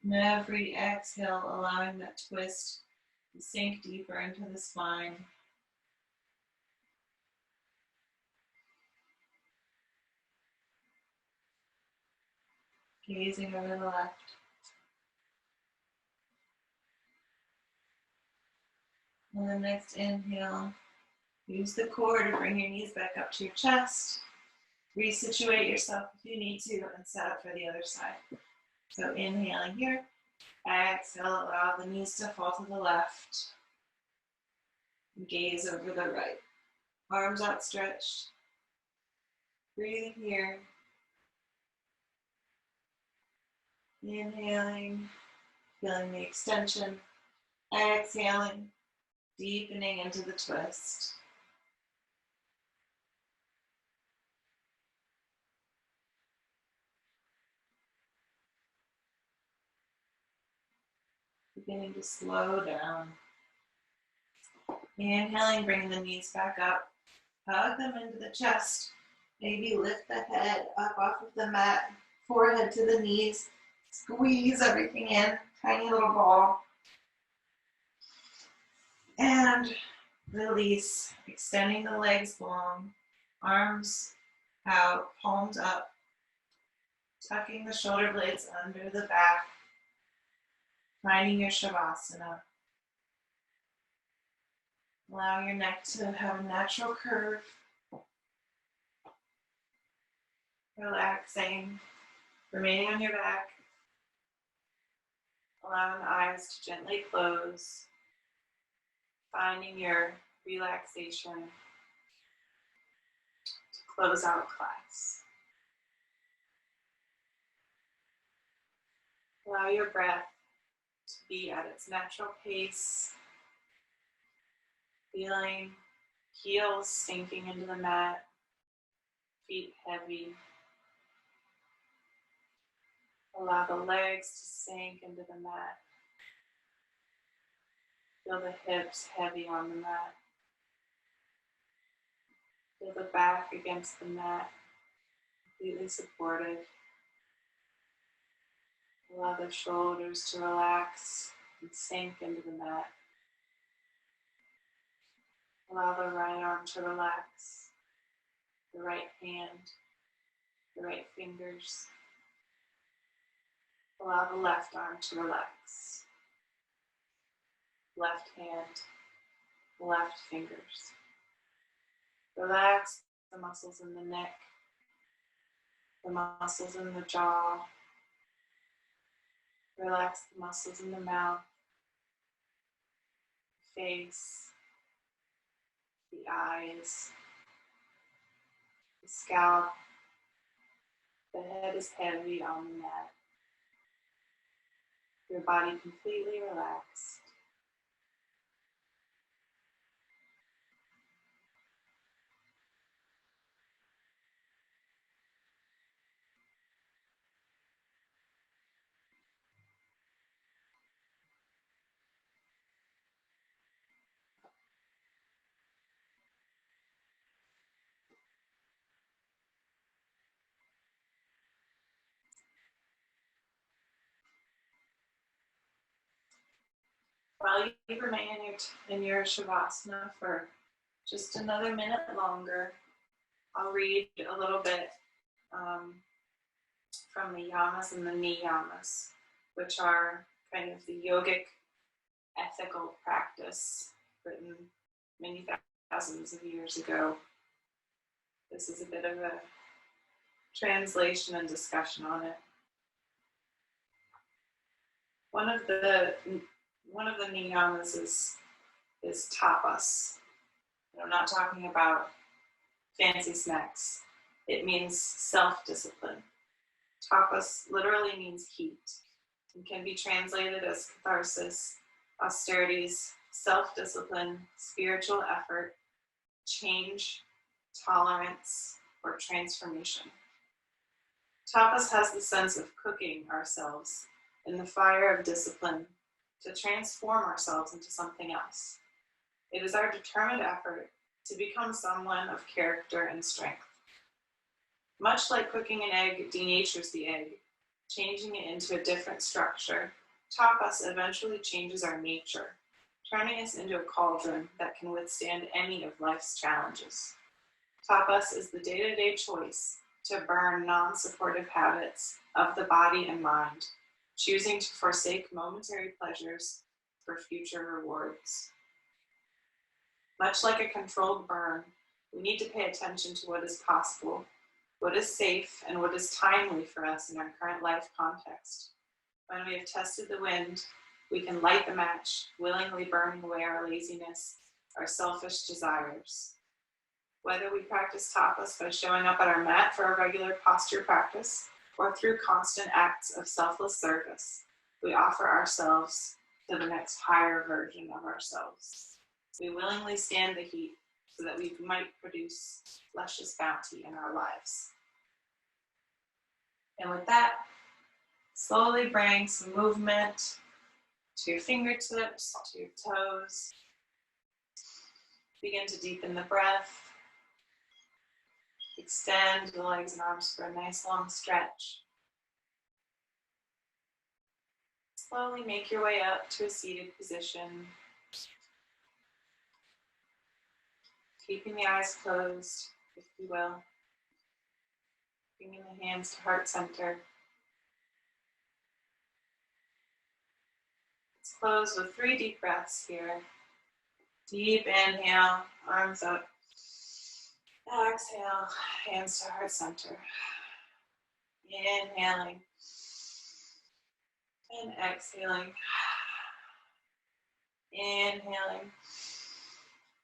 And every exhale, allowing that twist to sink deeper into the spine. Gazing over the left. On the next inhale, use the core to bring your knees back up to your chest. Resituate yourself if you need to and set up for the other side. So inhaling here, exhale, allow the knees to fall to the left. Gaze over the right. Arms outstretched. Breathing here. Inhaling, feeling the extension. Exhaling, deepening into the twist. Beginning to slow down. Inhaling, bring the knees back up. Hug them into the chest. Maybe lift the head up off of the mat. Forehead to the knees. Squeeze everything in. Tiny little ball. And release. Extending the legs long. Arms out. Palms up. Tucking the shoulder blades under the back. Finding your Shavasana. Allow your neck to have a natural curve. Relaxing. Remaining on your back. Allowing the eyes to gently close. Finding your relaxation to close out class. Allow your breath to be at its natural pace. Feeling heels sinking into the mat, feet heavy. Allow the legs to sink into the mat. Feel the hips heavy on the mat. Feel the back against the mat, completely supported. Allow the shoulders to relax and sink into the mat. Allow the right arm to relax, the right hand, the right fingers. Allow the left arm to relax. Left hand, left fingers. Relax the muscles in the neck, the muscles in the jaw. Relax the muscles in the mouth, face, the eyes, the scalp. The head is heavy on the mat. Your body completely relaxed. While you remain in your Shavasana for just another minute longer, I'll read a little bit from the yamas and the niyamas, which are kind of the yogic ethical practice written many thousands of years ago. This is a bit of a translation and discussion on it. One of the niyamas is tapas. And I'm not talking about fancy snacks. It means self-discipline. Tapas literally means heat and can be translated as catharsis, austerities, self-discipline, spiritual effort, change, tolerance, or transformation. Tapas has the sense of cooking ourselves in the fire of discipline to transform ourselves into something else. It is our determined effort to become someone of character and strength. Much like cooking an egg denatures the egg, changing it into a different structure, tapas eventually changes our nature, turning us into a cauldron that can withstand any of life's challenges. Tapas is the day-to-day choice to burn non-supportive habits of the body and mind, choosing to forsake momentary pleasures for future rewards. Much like a controlled burn, we need to pay attention to what is possible, what is safe, and what is timely for us in our current life context. When we have tested the wind, we can light the match, willingly burning away our laziness, our selfish desires. Whether we practice tapas by showing up at our mat for a regular posture practice, or through constant acts of selfless service, we offer ourselves to the next higher version of ourselves. We willingly stand the heat so that we might produce luscious bounty in our lives. And with that, slowly bring some movement to your fingertips, to your toes. Begin to deepen the breath. Extend the legs and arms for a nice long stretch. Slowly make your way up to a seated position. Keeping the eyes closed, if you will. Bringing the hands to heart center. Let's close with 3 deep breaths here. Deep inhale, arms up. Exhale, hands to heart center. Inhaling and exhaling. Inhaling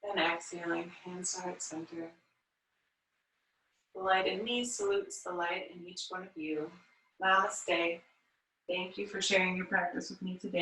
and exhaling, hands to heart center. The light in me salutes the light in each one of you. Namaste. Thank you for sharing your practice with me today.